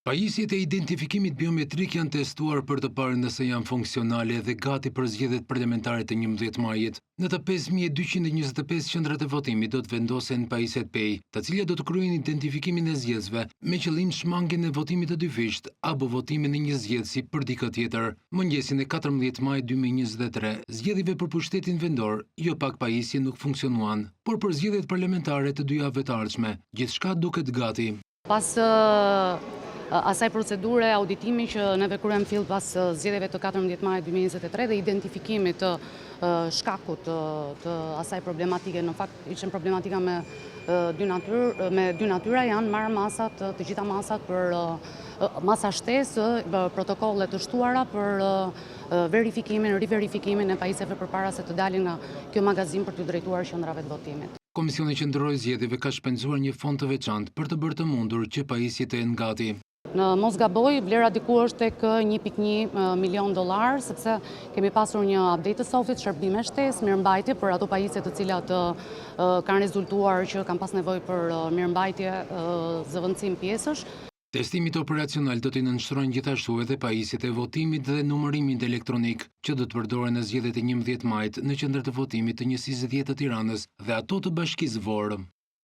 Pajisjet e identifikimit biometrik janë testuar për të parë nëse janë funksionale dhe gati për zgjedhjet parlamentare të 11 majit. Në të 5225 qendrat e votimit do të vendosen pajisjet PEI, të cilat do të kryejnë identifikimin e zgjedhësve me qëllim shmangjen e votimit të dyfisht apo votimin e një zgjedhësi për dikë tjetër. Mëngjesin e 14 maj 2023, zgjedhjeve për pushtetin vendor, jo pak pajisje nuk funksionuan, por për zgjedhjet parlamentare të dy javëve të ardhshme, gjithçka duket gati. Pas asaj procedure auditimi që neve kryem fill pas zgjedhjeve të 14 maj 2023 dhe identifikimit të shkakut të asaj problematike, në fakt ishte problematika me dy natyra, janë marrë masat, të gjitha masat për masa shtesë, protokolle të shtuara për verifikimin, riverifikimin e pajisjeve përpara se të dalin nga kjo magazin për të drejtuar qendrave të votimit. Komisioni Qendror i Zgjedhjeve ka shpenzuar një fond të veçantë për të bërë të mundur që pajisjet të jenë gati. Në mos gaboj, vlera diku është tek $1.1 milion, sepse kemi pasur një update të softit, shërbime shtesë, mirëmbajtje për ato pajisje të cilat kanë rezultuar që kanë pas nevojë për mirëmbajtje, zëvendësim pjesësh. Testimit operacional do t'i nënshtrojnë gjithashtu edhe pajisjet e votimit dhe numërimin elektronik, që do të përdoren në zgjedhjet e 11 majit në qendrat e votimit të njësisë 10 të Tiranës dhe ato të Bashkisë Vorë.